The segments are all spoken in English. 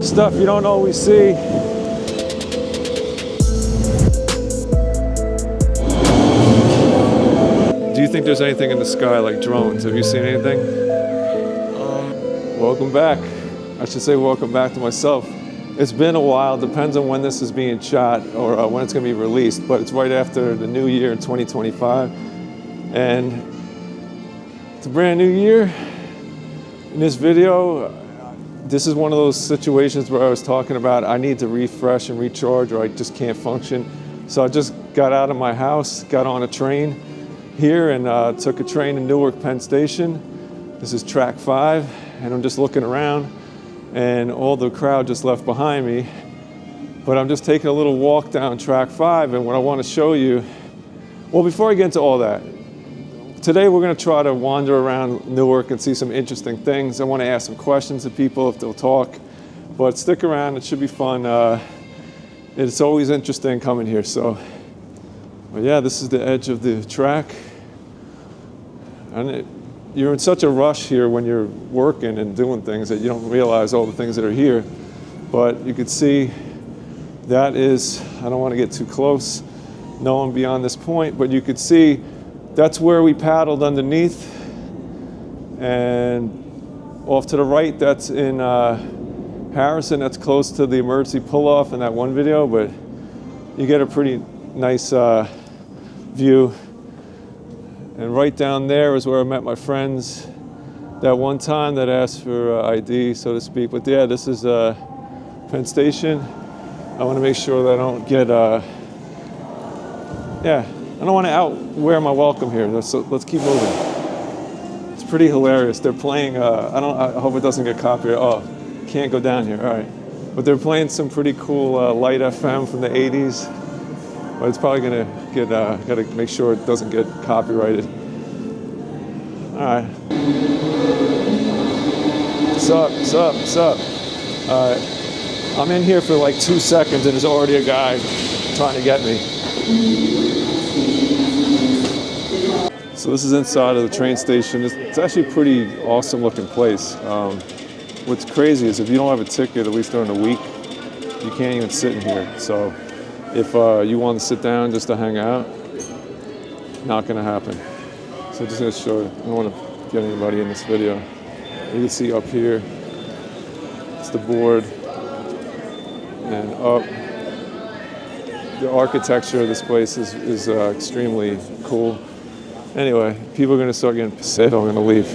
Stuff you don't always see. Do you think there's anything in the sky like drones? Have you seen anything? Welcome back. I should say welcome back to myself. It's been a while, depends on when this is being shot or when it's gonna be released, but it's right after the new year in 2025. And it's a brand new year. In this video, this is one of those situations where I was talking about I need to refresh and recharge or I just can't function. So I just got out of my house, got on a train here and took a train to Newark, Penn Station. This is track 5 and I'm just looking around and all the crowd just left behind me. But I'm just taking a little walk down track 5 and what I want to show you, well, before I get into all that, today we're going to try to wander around Newark and see some interesting things. I want to ask some questions to people if they'll talk, but stick around, it should be fun. It's always interesting coming here. So, but yeah, this is the edge of the track. And you're in such a rush here when you're working and doing things that you don't realize all the things that are here. But you can see that is, I don't want to get too close, no one beyond this point, but you could see that's where we paddled underneath. And off to the right, that's in Harrison. That's close to the emergency pull-off in that one video, but you get a pretty nice view. And right down there is where I met my friends that one time that asked for ID, so to speak. But yeah, this is Penn Station. I want to make sure that I don't get, I don't want to outwear my welcome here. Let's keep moving. It's pretty hilarious. They're playing, I hope it doesn't get copyrighted. Oh, can't go down here, all right. But they're playing some pretty cool light FM from the 80s. But it's probably gonna get, gotta make sure it doesn't get copyrighted. All right. What's up, what's up, what's up? All right. I'm in here for like 2 seconds and there's already a guy trying to get me. So this is inside of the train station. It's actually a pretty awesome looking place. What's crazy is if you don't have a ticket, at least during the week, you can't even sit in here. So if you want to sit down just to hang out, not gonna happen. So I'm just gonna show you. I don't want to get anybody in this video. You can see up here, it's the board, and up. The architecture of this place is extremely cool. Anyway, people are gonna start getting pissed. I'm gonna leave.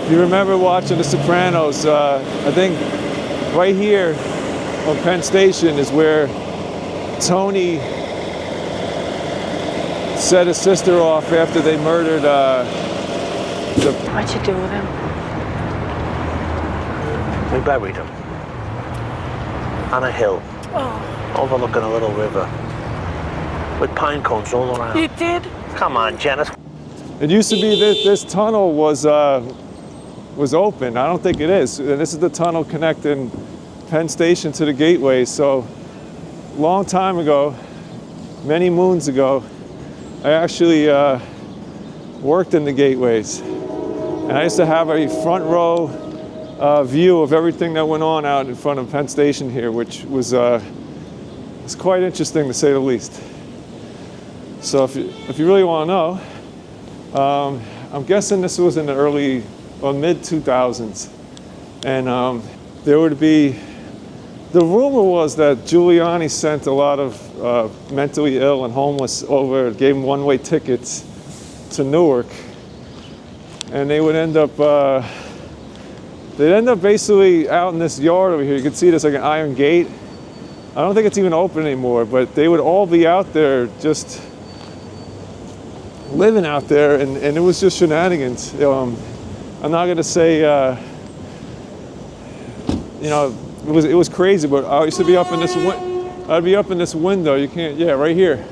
If you remember watching The Sopranos, I think right here on Penn Station is where Tony set his sister off after they murdered What'd you do with him? We buried him on a hill, overlooking a little river, with pine cones all around. You did? Come on, Janice. It used to be this tunnel was open. I don't think it is. And this is the tunnel connecting Penn Station to the gateway. So long time ago, many moons ago, I actually worked in the gateways. And I used to have a front row view of everything that went on out in front of Penn Station here, which was it's quite interesting to say the least. So if you really want to know, I'm guessing this was in the early or mid 2000s, and there would be. The rumor was that Giuliani sent a lot of mentally ill and homeless over, gave them one-way tickets to Newark, and they would end up. They'd end up basically out in this yard over here. You can see there's like an iron gate. I don't think it's even open anymore, but they would all be out there just living out there, and it was just shenanigans. I'm not gonna say, it was crazy, but I used to be up in this I'd be up in this window. You can't, right here.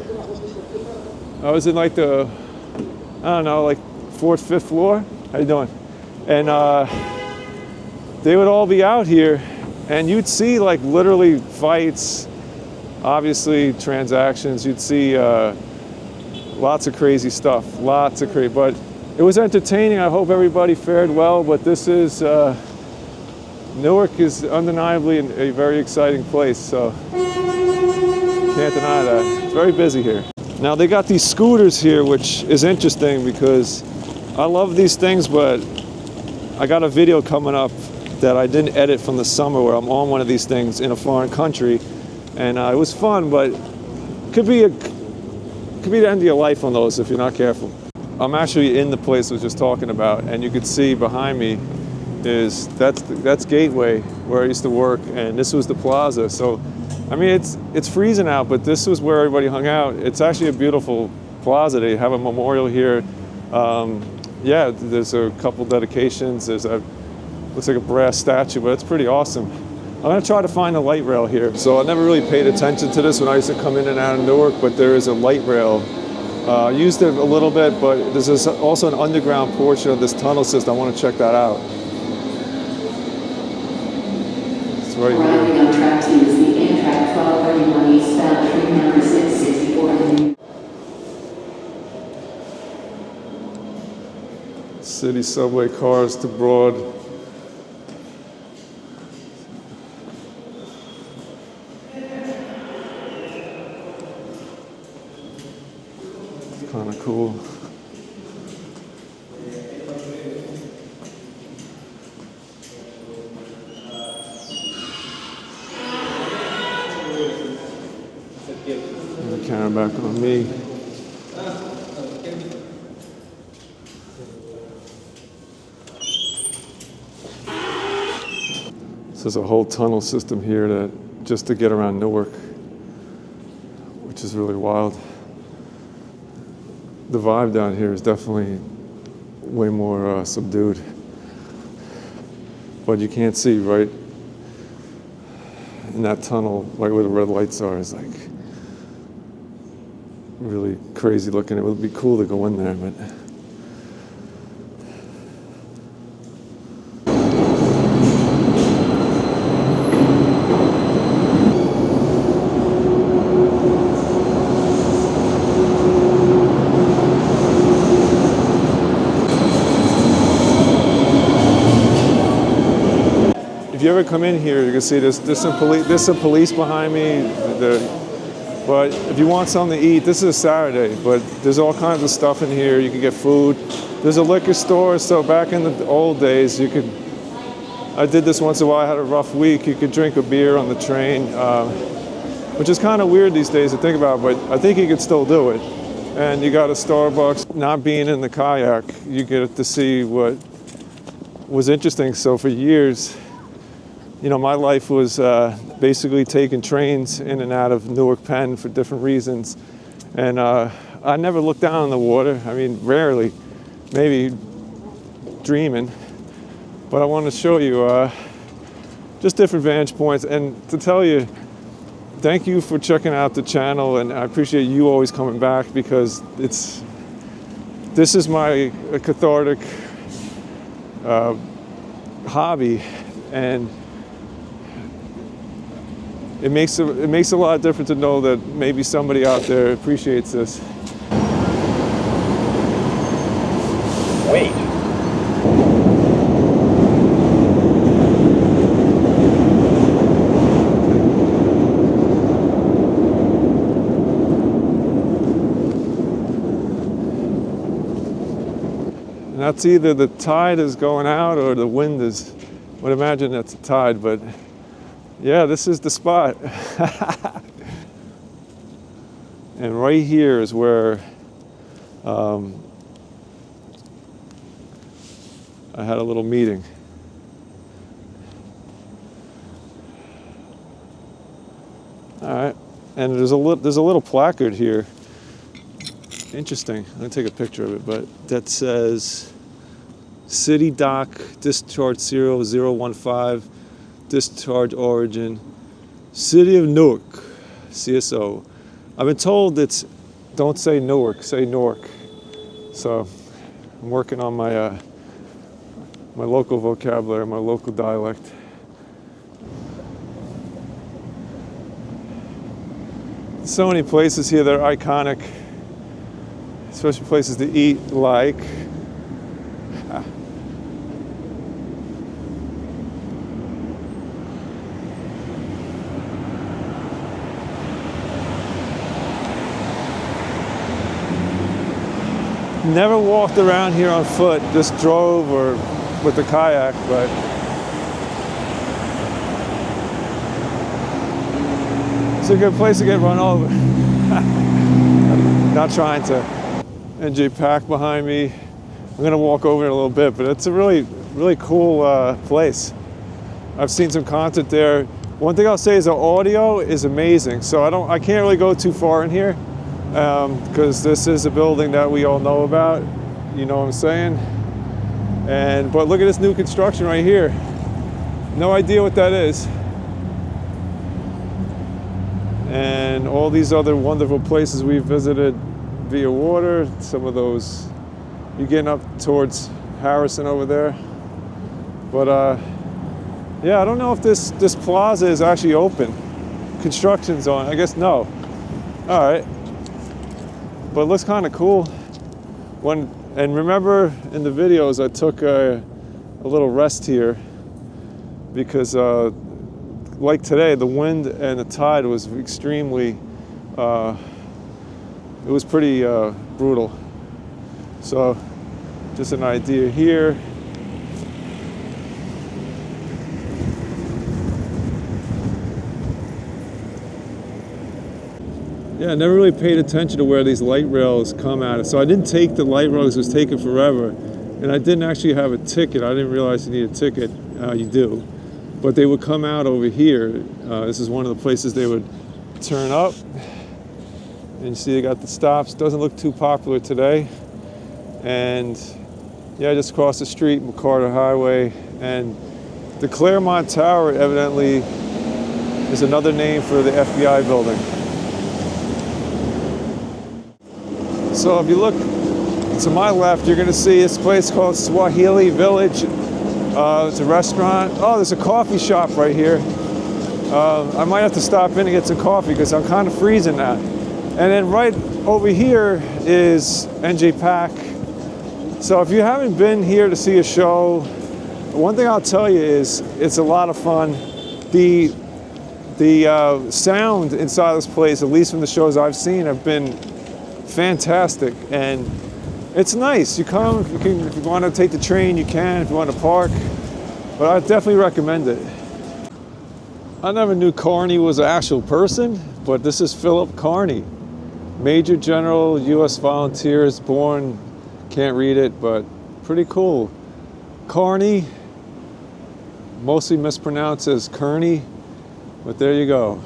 I was in like the, I don't know, like 4th, 5th floor. How you doing? And they would all be out here, and you'd see like literally fights, obviously transactions. You'd see Lots of crazy stuff, lots of crazy, but it was entertaining. I hope everybody fared well, but this is, Newark is undeniably a very exciting place, so can't deny that. It's very busy here. Now they got these scooters here, which is interesting because I love these things, but I got a video coming up that I didn't edit from the summer where I'm on one of these things in a foreign country, and it was fun, but could be the end of your life on those if you're not careful. I'm actually in the place I was just talking about, and you could see behind me that's Gateway where I used to work, and this was the plaza. So I mean it's freezing out, but this was where everybody hung out. It's actually a beautiful plaza. They have a memorial here. Yeah, there's a couple dedications. There's looks like a brass statue, but it's pretty awesome. I'm gonna try to find a light rail here. So I never really paid attention to this when I used to come in and out of Newark, but there is a light rail. I used it a little bit, but there's also an underground portion of this tunnel system. I want to check that out. It's right here. Arriving on track 2 is the Amtrak 1231 eastbound train number 664. City subway cars to Broad. It's kind of cool. The camera back on me. There's a whole tunnel system here just to get around Newark, which is really wild. The vibe down here is definitely way more subdued, but you can't see right in that tunnel, right where the red lights are, is like really crazy looking. It would be cool to go in there, but if you ever come in here, you can see there's some police behind me. But if you want something to eat, this is a Saturday, but there's all kinds of stuff in here. You can get food. There's a liquor store, so back in the old days, I did this once in a while. I had a rough week. You could drink a beer on the train, which is kind of weird these days to think about, but I think you could still do it. And you got a Starbucks. Not being in the kayak, you get to see what was interesting. So for years, you know, my life was basically taking trains in and out of Newark Penn for different reasons. And I never looked down on the water. I mean, rarely, maybe dreaming. But I want to show you just different vantage points. And to tell you, thank you for checking out the channel. And I appreciate you always coming back, because this is my cathartic hobby. And it makes a lot of difference to know that maybe somebody out there appreciates this. Wait. And that's either the tide is going out or the wind is, I would imagine that's the tide, but yeah, this is the spot. And right here is where I had a little meeting. All right, and there's a little placard here. Interesting. I'm gonna take a picture of it, but that says City Dock Discharge 0015. Discharge origin, City of Newark, CSO. I've been told it's, don't say Newark, say Newark. So I'm working on my my local vocabulary, my local dialect. So many places here that are iconic. especially places to eat like. Never walked around here on foot, just drove or with the kayak, but it's a good place to get run over. Not trying to. NJ Pack behind me. I'm gonna walk over in a little bit, but it's a really, really cool place. I've seen some content there. One thing I'll say is the audio is amazing. So I can't really go too far in here because this is a building that we all know about. You know what I'm saying? But look at this new construction right here. No idea what that is. And all these other wonderful places we visited via water. Some of those, you're getting up towards Harrison over there. But yeah, I don't know if this plaza is actually open. Construction's on, I guess no. All right, but it looks kind of cool. And remember in the videos, I took a little rest here because like today, the wind and the tide was extremely, it was pretty brutal. So just an idea here. Yeah, I never really paid attention to where these light rails come at. So I didn't take the light rails, it was taking forever. And I didn't actually have a ticket. I didn't realize you need a ticket. You do. But they would come out over here. This is one of the places they would turn up. And you see they got the stops. Doesn't look too popular today. And yeah, just across the street, McCarter Highway. And the Claremont Tower evidently is another name for the FBI building. So if you look to my left, you're gonna see this place called Swahili Village. It's a restaurant. Oh, there's a coffee shop right here. I might have to stop in and get some coffee because I'm kind of freezing now. And then right over here is NJ Pack. So if you haven't been here to see a show, one thing I'll tell you is it's a lot of fun. The sound inside this place, at least from the shows I've seen, have been fantastic. And it's nice. You come, you can, if you want to take the train, you can. If you want to park, but I definitely recommend it. I never knew Carney was an actual person, but this is Philip Carney, Major General, U.S. Volunteers, born, can't read it, but pretty cool. Carney, mostly mispronounced as Kearney, but there you go.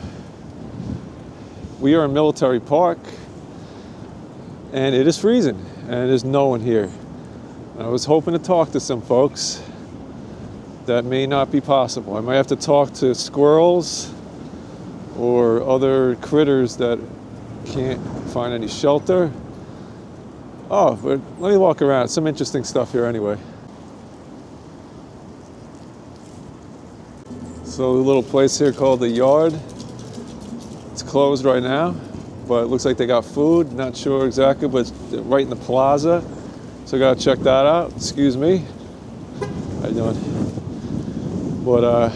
We are in Miltary Park, and it is freezing, and there's no one here. I was hoping to talk to some folks. That may not be possible. I might have to talk to squirrels or other critters that can't find any shelter. Oh, but let me walk around. Some interesting stuff here anyway. So a little place here called The Yard. It's closed right now, but it looks like they got food. Not sure exactly, but it's right in the plaza. So I gotta check that out. Excuse me. How you doing? But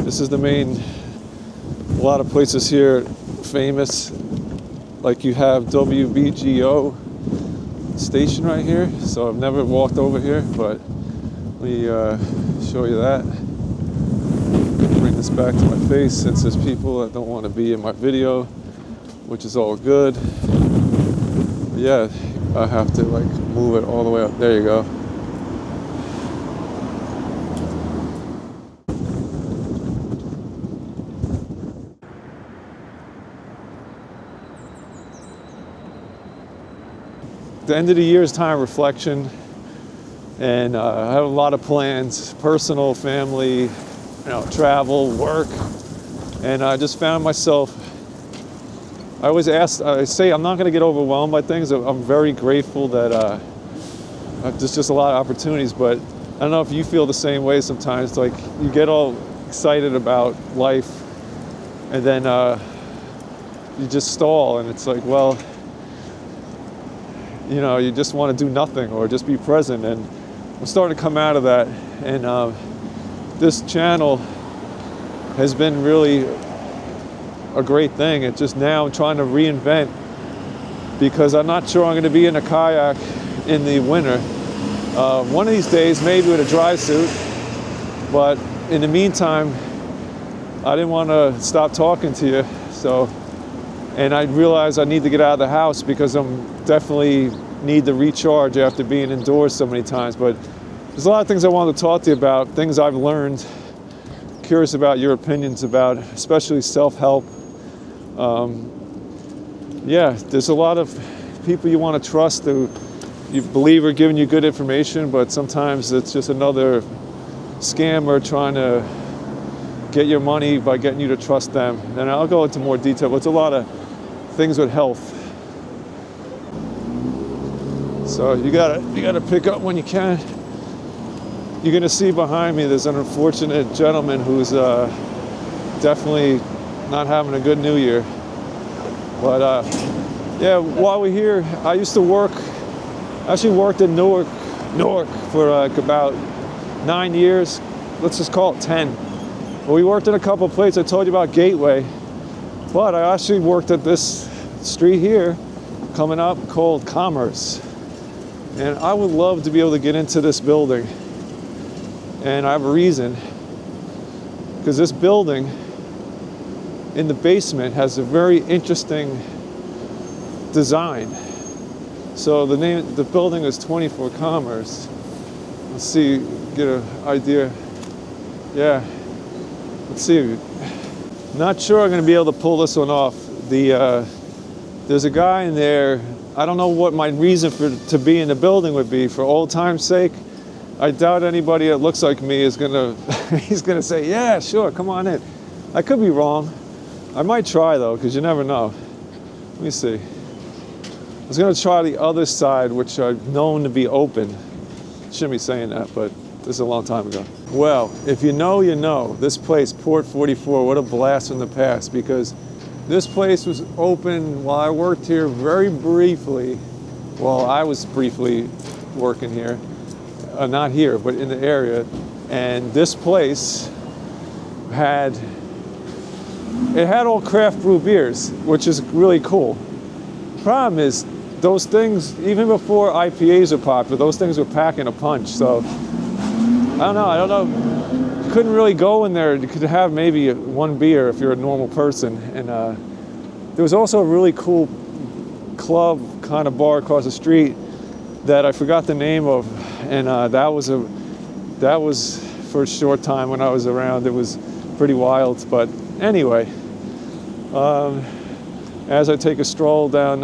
this is the main, a lot of places here famous, like you have WBGO station right here. So I've never walked over here, but let me show you that. Bring this back to my face since there's people that don't want to be in my video, which is all good. But yeah, I have to like move it all the way up. There you go. The end of the year is time reflection, and I have a lot of plans, personal, family, travel, work, and I just found myself, I say I'm not going to get overwhelmed by things. I'm very grateful that there's just a lot of opportunities, but I don't know if you feel the same way sometimes. Like you get all excited about life, and then you just stall, and it's like, well, you know, you just want to do nothing or just be present. And I'm starting to come out of that. And this channel has been really a great thing. It's just now I'm trying to reinvent, because I'm not sure I'm going to be in a kayak in the winter. One of these days, maybe with a dry suit. But in the meantime, I didn't want to stop talking to you. So, and I realized I need to get out of the house because I'm definitely need to recharge after being indoors so many times. But there's a lot of things I wanted to talk to you about, things I've learned. Curious about your opinions about, especially self-help. Yeah, there's a lot of people you want to trust who you believe are giving you good information, but sometimes it's just another scammer trying to get your money by getting you to trust them. And I'll go into more detail, but it's a lot of things with health. So you gotta pick up when you can. You're gonna see behind me there's an unfortunate gentleman who's definitely not having a good New Year. But yeah, while we're here, I used to actually worked in Newark for about 9 years. Let's just call it 10. Well, we worked in a couple of places. I told you about Gateway, but I actually worked at this street here coming up called Commerce. And I would love to be able to get into this building. And I have a reason, because this building in the basement has a very interesting design. So the name of the building is 24 Commerce. Let's see, get an idea. Yeah, let's see. Not sure I'm going to be able to pull this one off. There's a guy in there. I don't know what my reason to be in the building would be. For old time's sake, I doubt anybody that looks like me is gonna. He's gonna say, "Yeah, sure, come on in." I could be wrong. I might try though, because you never know. Let me see. I was gonna try the other side, which I've known to be open. Shouldn't be saying that, but this is a long time ago. Well, if you know, you know. This place, Port 44, what a blast from the past, because this place was open while I worked here very briefly. Well, I was briefly working here. Not here, but in the area. And this place had all craft brew beers, which is really cool. Problem is, those things, even before IPAs were popular, those things were packing a punch. So, I don't know. You couldn't really go in there. You could have maybe one beer if you're a normal person. And there was also a really cool club kind of bar across the street that I forgot the name of. And that was for a short time when I was around. It was pretty wild. But anyway, as I take a stroll down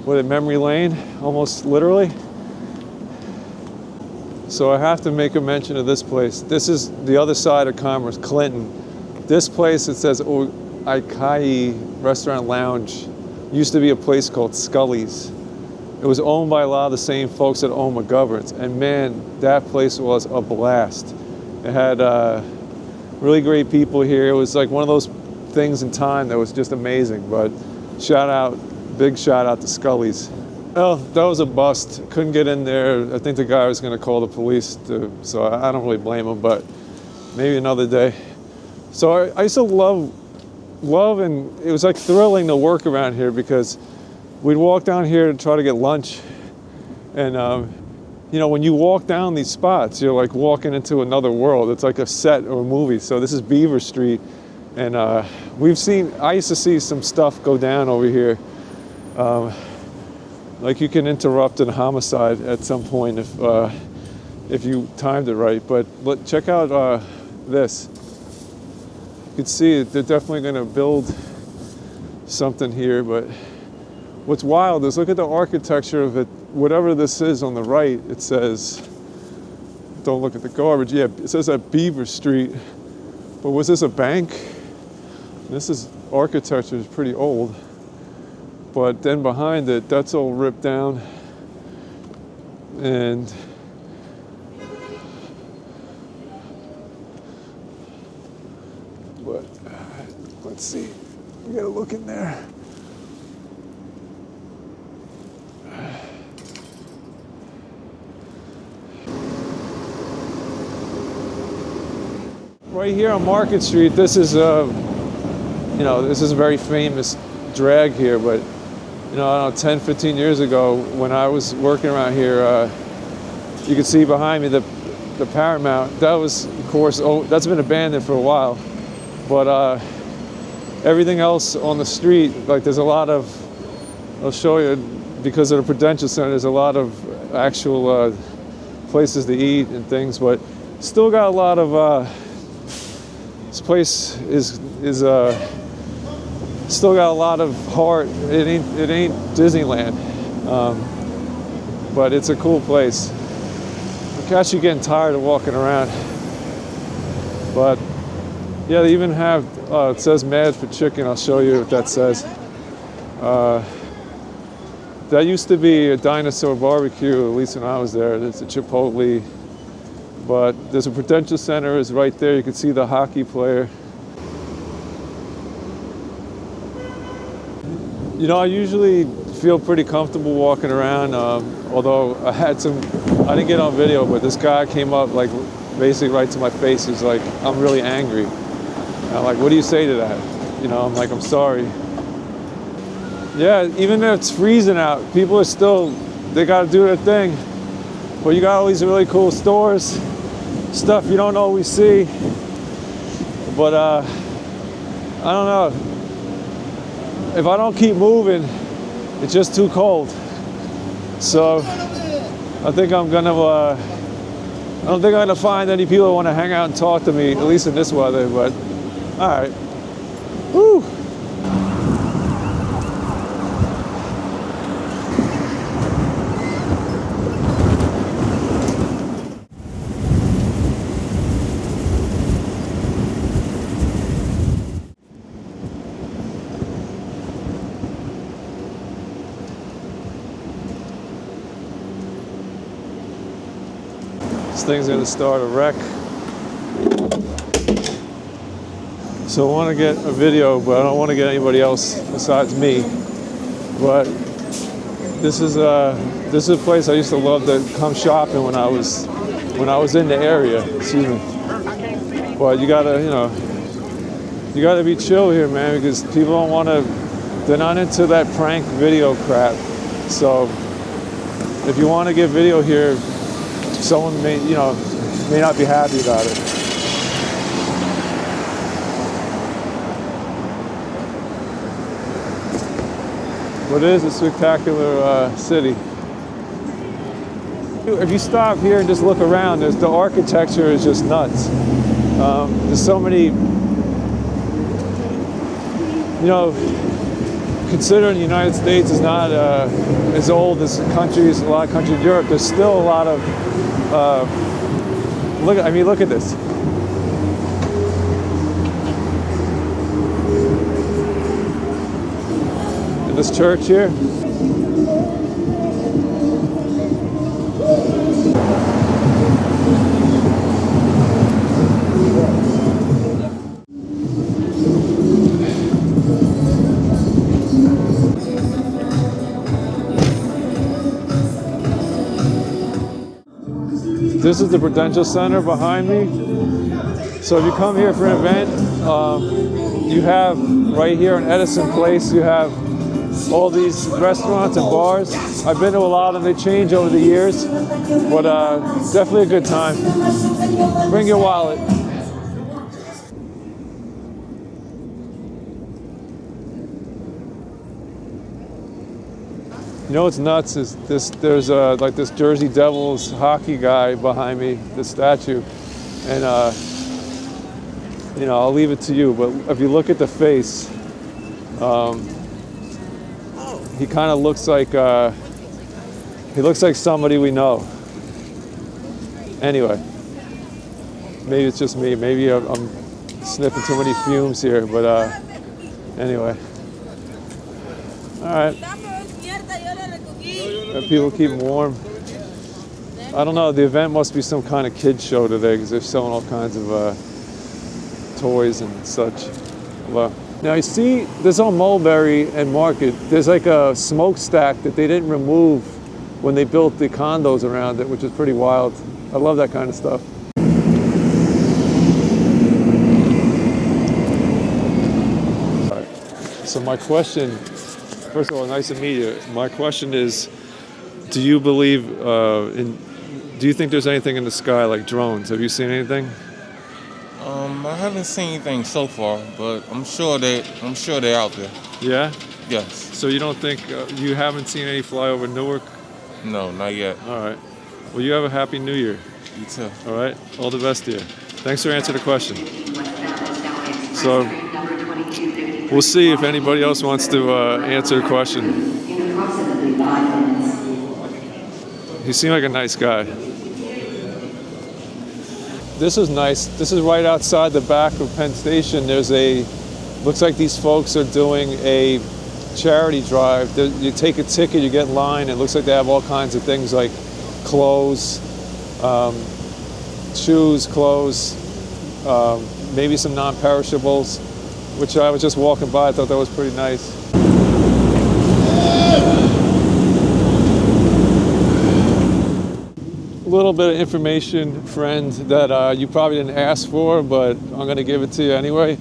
memory lane, almost literally. So I have to make a mention of this place. This is the other side of Commerce, Clinton. This place, it says Aikai Restaurant Lounge. Used to be a place called Scully's. It was owned by a lot of the same folks that own McGovern's. And man, that place was a blast. It had really great people here. It was like one of those things in time that was just amazing. But big shout out to Scully's. Well, that was a bust. Couldn't get in there. I think the guy was going to call the police, so I don't really blame him, but maybe another day. So I used to love, and it was like thrilling to work around here, because we'd walk down here to try to get lunch. And, you know, when you walk down these spots, you're like walking into another world. It's like a set or a movie. So this is Beaver Street. And I used to see some stuff go down over here. Like you can interrupt a homicide at some point if you timed it right. But check out this. You can see they're definitely going to build something here. But what's wild is look at the architecture of it. Whatever this is on the right, it says, don't look at the garbage. Yeah, it says at Beaver Street. But was this a bank? Architecture is pretty old. But then behind it, that's all ripped down. And but let's see, we gotta look in there. Right here on Market Street, this is this is a very famous drag here, but I don't know, 10, 15 years ago when I was working around here, you can see behind me the Paramount. That was, of course, that's been abandoned for a while, but everything else on the street, like there's a lot of, I'll show you, because of the Prudential Center, there's a lot of actual places to eat and things, but still got a lot of, this place is still got a lot of heart. It ain't Disneyland, but it's a cool place. I'm actually getting tired of walking around, but yeah, they even have, it says Mad for Chicken. I'll show you what that says. That used to be a dinosaur barbecue, at least when I was there. There's a Chipotle, but there's a Prudential Center is right there. You can see the hockey player. I usually feel pretty comfortable walking around, although I didn't get on video, but this guy came up like basically right to my face. He's like, I'm really angry. And I'm like, what do you say to that? I'm like, I'm sorry. Yeah, even if it's freezing out, people are still, they got to do their thing. But you got all these really cool stores, stuff you don't always see. But I don't know. If I don't keep moving, it's just too cold. So I think I don't think I'm gonna find any people who want to hang out and talk to me, at least in this weather, but all right. Woo! This thing's gonna start a wreck. So I want to get a video, but I don't want to get anybody else besides me. But this is a place I used to love to come shopping when I was in the area. Excuse me. But you gotta be chill here, man, because people don't want to. They're not into that prank video crap. So if you want to get video here, someone may not be happy about it. But it is a spectacular city. If you stop here and just look around, the architecture is just nuts. There's so many, considering the United States is not as old as a lot of countries in Europe, there's still a lot of, look at this. In this church here. This is the Prudential Center behind me. So if you come here for an event, you have right here in Edison Place, you have all these restaurants and bars. I've been to a lot of them, they change over the years, but definitely a good time. Bring your wallet. You know what's nuts is there's like this Jersey Devils hockey guy behind me, the statue, and I'll leave it to you, but if you look at the face, he kind of looks like somebody we know. Anyway, maybe it's just me. Maybe I'm sniffing too many fumes here, but anyway. All right. People keep them warm. I don't know, the event must be some kind of kid show today because they're selling all kinds of toys and such. Well, now you see this on Mulberry and Market, there's like a smokestack that they didn't remove when they built the condos around it, which is pretty wild. I love that kind of stuff. So my question, first of all, nice to meet you. My question is, do you believe do you think there's anything in the sky like drones? Have you seen anything? I haven't seen anything so far, but I'm sure they're out there. Yeah? Yes. So you don't think, you haven't seen any fly over Newark? No, not yet. All right. Well, you have a happy new year. You too. All right? All the best to you. Thanks for answering the question. So we'll see if anybody else wants to answer the question. In approximately 5 minutes. He seemed like a nice guy. This is nice. This is right outside the back of Penn Station. Looks like these folks are doing a charity drive. You take a ticket, you get in line. It looks like they have all kinds of things like clothes, shoes, clothes, maybe some non-perishables, which I was just walking by. I thought that was pretty nice. A little bit of information, friend, that you probably didn't ask for, but I'm going to give it to you anyway.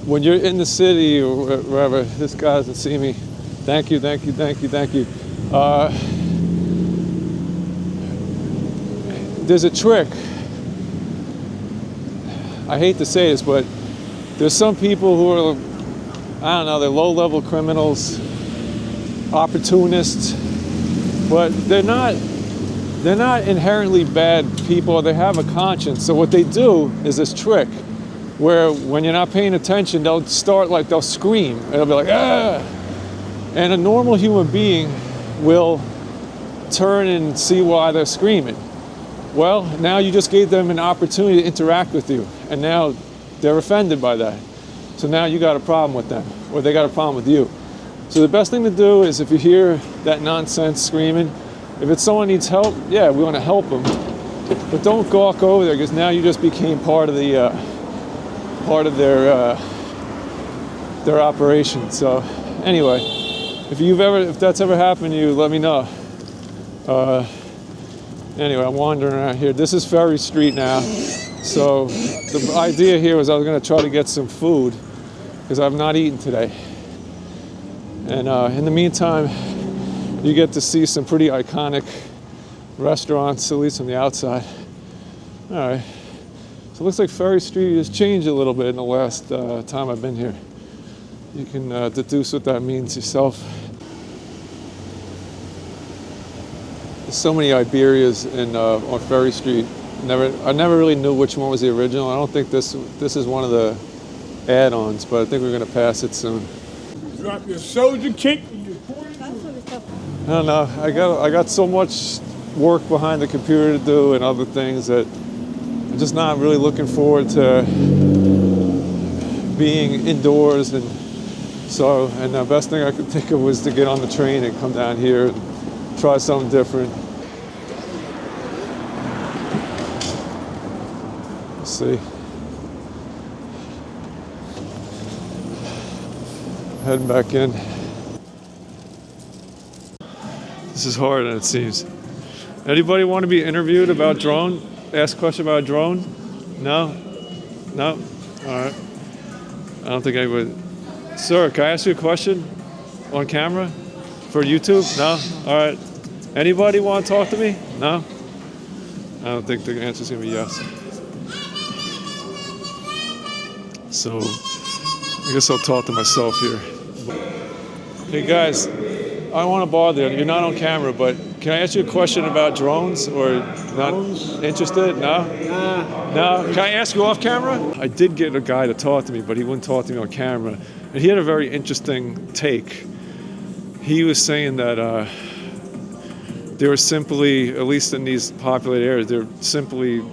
When you're in the city or wherever, this guy doesn't see me. Thank you, thank you, thank you, thank you. There's a trick. I hate to say this, but there's some people who are, I don't know, they're low-level criminals, opportunists, but they're not inherently bad people. They have a conscience. So what they do is this trick where when you're not paying attention, they'll scream. And they'll be like, ah! And a normal human being will turn and see why they're screaming. Well, now you just gave them an opportunity to interact with you, and now they're offended by that. So now you got a problem with them, or they got a problem with you. So the best thing to do is, if you hear that nonsense screaming, if it's someone needs help, yeah, we want to help them. But don't gawk over there, because now you just became part of their operation. So anyway, if that's ever happened to you, let me know. Anyway, I'm wandering around here. This is Ferry Street now. So the idea here was I was going to try to get some food because I've not eaten today. And in the meantime, you get to see some pretty iconic restaurants, at least from the outside. All right. So it looks like Ferry Street has changed a little bit in the last time I've been here. You can deduce what that means yourself. There's so many Iberias on Ferry Street. I never really knew which one was the original. I don't think this is one of the add-ons, but I think we're going to pass it soon. Drop your soldier kick. I don't know. I got so much work behind the computer to do and other things that I'm just not really looking forward to being indoors. And the best thing I could think of was to get on the train and come down here and try something different. Let's see. Heading back in. This is harder than it seems. Anybody want to be interviewed about drone? Ask a question about a drone? No? No? All right. I don't think anybody. Sir, can I ask you a question on camera for YouTube? No? All right. Anybody want to talk to me? No? I don't think the answer's going to be yes. So I guess I'll talk to myself here. Hey guys, I don't want to bother you. You're not on camera, but can I ask you a question about drones, or not interested? No? No? Can I ask you off camera? I did get a guy to talk to me, but he wouldn't talk to me on camera. And he had a very interesting take. He was saying that there were simply, at least in these populated areas, they're simply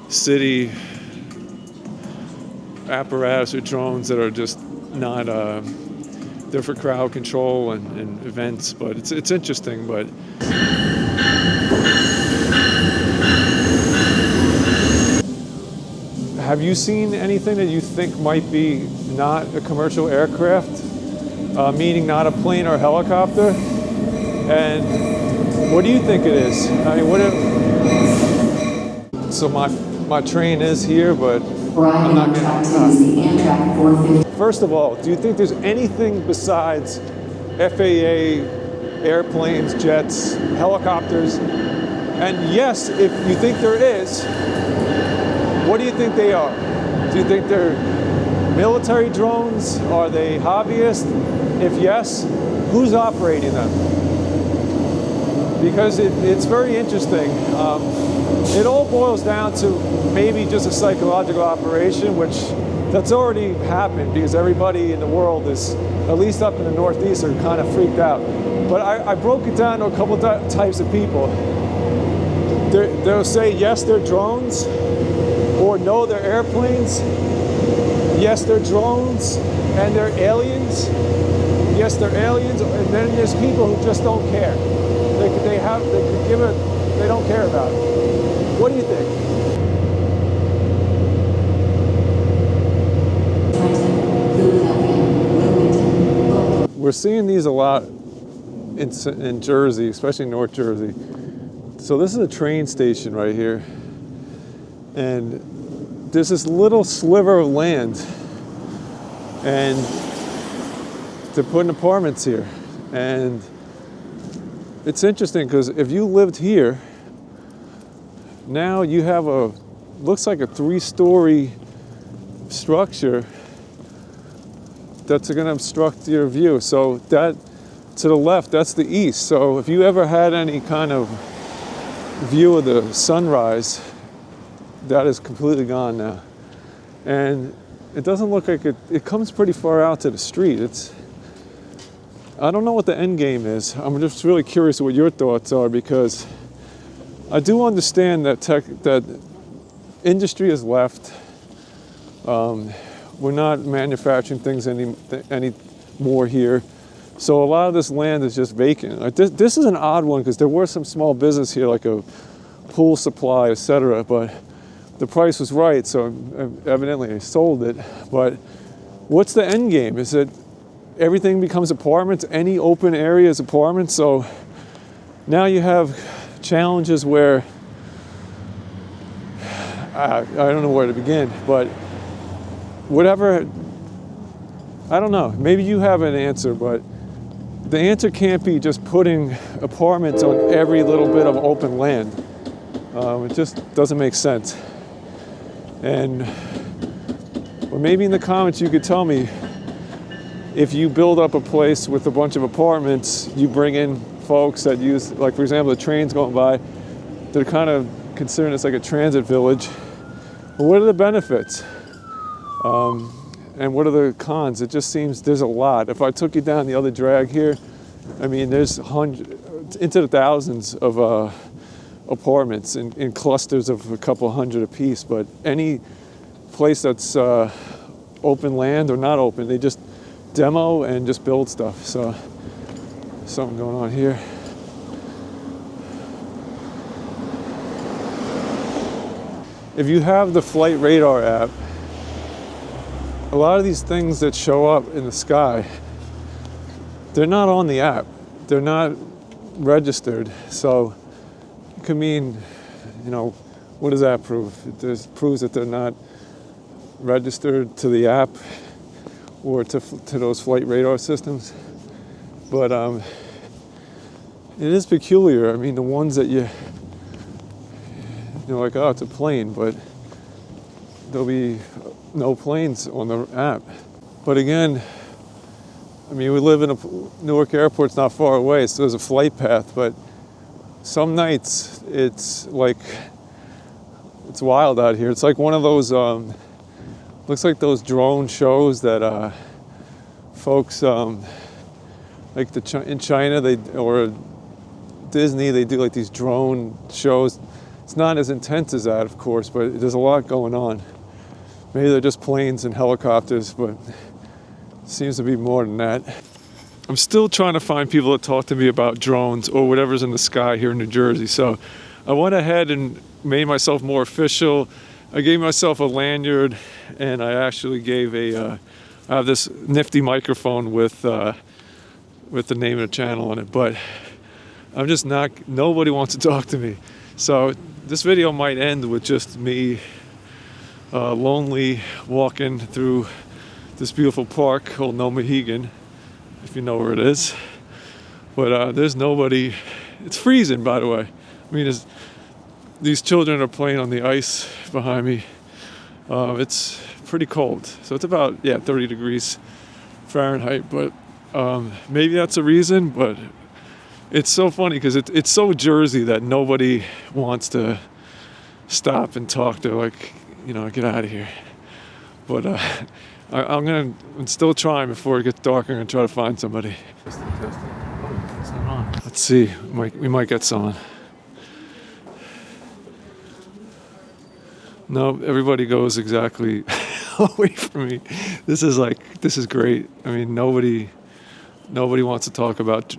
city apparatus or drones that are just not, they're for crowd control and events, but it's interesting. But have you seen anything that you think might be not a commercial aircraft, meaning not a plane or helicopter? And what do you think it is? I mean, so my train is here, but Arriving on track 2 is the Amtrak 450. First of all, do you think there's anything besides FAA, airplanes, jets, helicopters? And yes, if you think there is, what do you think they are? Do you think they're military drones? Are they hobbyists? If yes, who's operating them? Because it's very interesting. It all boils down to maybe just a psychological operation, which that's already happened because everybody in the world is, at least up in the Northeast, are kind of freaked out. But I broke it down to a couple types of people. They'll say, yes, they're drones, or no, they're airplanes. Yes, they're drones, and they're aliens. Yes, they're aliens, and then there's people who just don't care. They could give it, they don't care about it. What do you think? We're seeing these a lot in Jersey, especially North Jersey. So this is a train station right here. And there's this little sliver of land. And they're putting apartments here. And it's interesting because if you lived here, now you have looks like a 3-story structure that's going to obstruct your view. So that, to the left, that's the east. So if you ever had any kind of view of the sunrise, that is completely gone now. And it doesn't look like it comes pretty far out to the street. I don't know what the end game is. I'm just really curious what your thoughts are, because I do understand that industry has left. We're not manufacturing things any more here. So a lot of this land is just vacant. Like this is an odd one because there were some small business here, like a pool supply, etc. But the price was right, so evidently they sold it. But what's the end game? Is it everything becomes apartments? Any open area is apartments? So now you have challenges where I don't know where to begin, but whatever, I don't know. Maybe you have an answer, but the answer can't be just putting apartments on every little bit of open land. It just doesn't make sense. Or maybe in the comments you could tell me, if you build up a place with a bunch of apartments, you bring in folks that use, like for example, the trains going by, they're kind of considering this like a transit village. But what are the benefits? And what are the cons? It just seems there's a lot. If I took you down the other drag here, I mean, there's into the thousands of apartments in clusters of a couple hundred apiece. But any place that's open land or not open, they just demo and just build stuff. So something going on here. If you have the flight radar app, a lot of these things that show up in the sky, they're not on the app. They're not registered. So it could mean, what does that prove? It proves that they're not registered to the app or to those flight radar systems. But it is peculiar. I mean, the ones that you're like, oh, it's a plane, but there'll be no planes on the app. But again, I mean, we live in Newark Airport's not far away, so there's a flight path, but some nights it's wild out here. It's like one of those, looks like those drone shows that folks, like in China, or Disney, they do like these drone shows. It's not as intense as that, of course, but there's a lot going on. Maybe they're just planes and helicopters, but it seems to be more than that. I'm still trying to find people to talk to me about drones or whatever's in the sky here in New Jersey. So I went ahead and made myself more official. I gave myself a lanyard, and I actually gave I have this nifty microphone with the name of the channel on it, but I'm just nobody wants to talk to me. So this video might end with just me lonely walking through this beautiful park called No Mohegan, if you know where it is. But there's nobody. It's freezing, by the way. I mean, these children are playing on the ice behind me. It's pretty cold. So it's about, 30 degrees Fahrenheit. But maybe that's a reason. But it's so funny because it's so Jersey that nobody wants to stop and talk. They're like, get out of here. But I'm still trying before it gets dark. I'm going to try to find somebody. Let's see. We might get someone. No, everybody goes exactly away from me. This is great. I mean, nobody wants to talk about.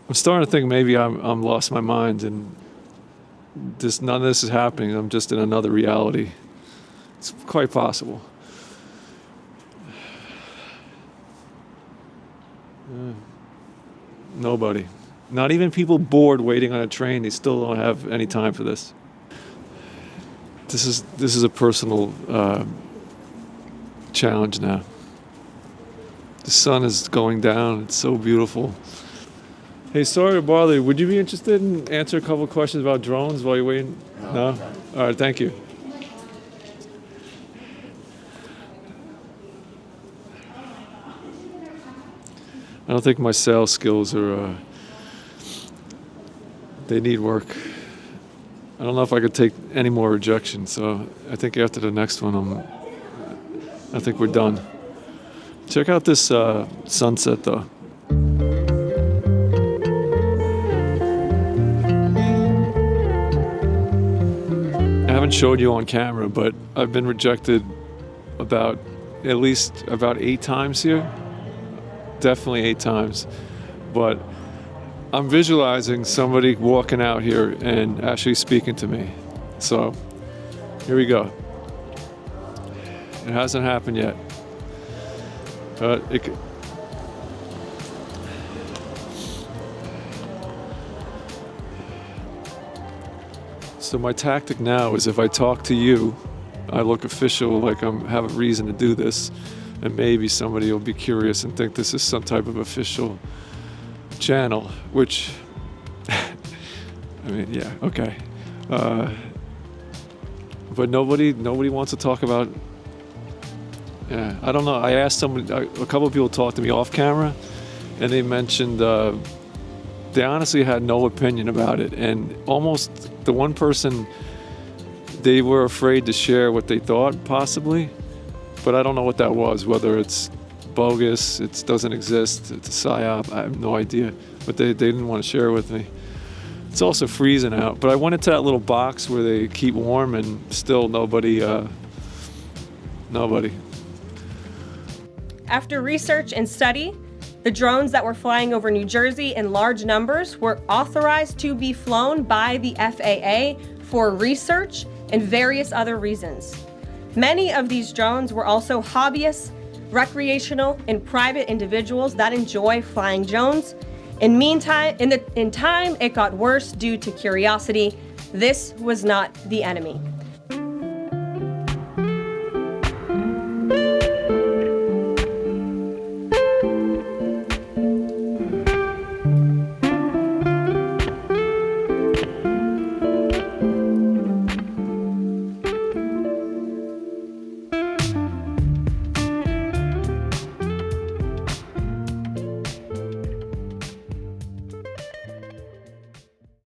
I'm starting to think maybe I'm lost my mind and none of this is happening. I'm just in another reality. It's quite possible. Nobody. Not even people bored waiting on a train. They still don't have any time for this. This is a personal challenge now. The sun is going down. It's so beautiful. Hey, sorry to bother you. Would you be interested in answering a couple of questions about drones while you're waiting? No? All right, thank you. I don't think my sales skills are, they need work. I don't know if I could take any more rejection, so I think after the next one, I think we're done. Check out this sunset, though. I haven't showed you on camera, but I've been rejected at least about 8 times here. Definitely 8 times. But I'm visualizing somebody walking out here and actually speaking to me. So here we go. It hasn't happened yet. But So my tactic now is if I talk to you, I look official, like I have a reason to do this, and maybe somebody will be curious and think this is some type of official channel, which, I mean, yeah, okay. But nobody wants to talk about, I don't know. I asked somebody, a couple of people talked to me off camera, and they mentioned, they honestly had no opinion about it, and almost the one person, they were afraid to share what they thought, possibly, but I don't know what that was, whether it's bogus, it doesn't exist, it's a psyop, I have no idea, but they didn't want to share it with me. It's also freezing out, but I went into that little box where they keep warm and still nobody. After research and study, the drones that were flying over New Jersey in large numbers were authorized to be flown by the FAA for research and various other reasons. Many of these drones were also hobbyists, recreational, and private individuals that enjoy flying drones. In time, it got worse due to curiosity. This was not the enemy.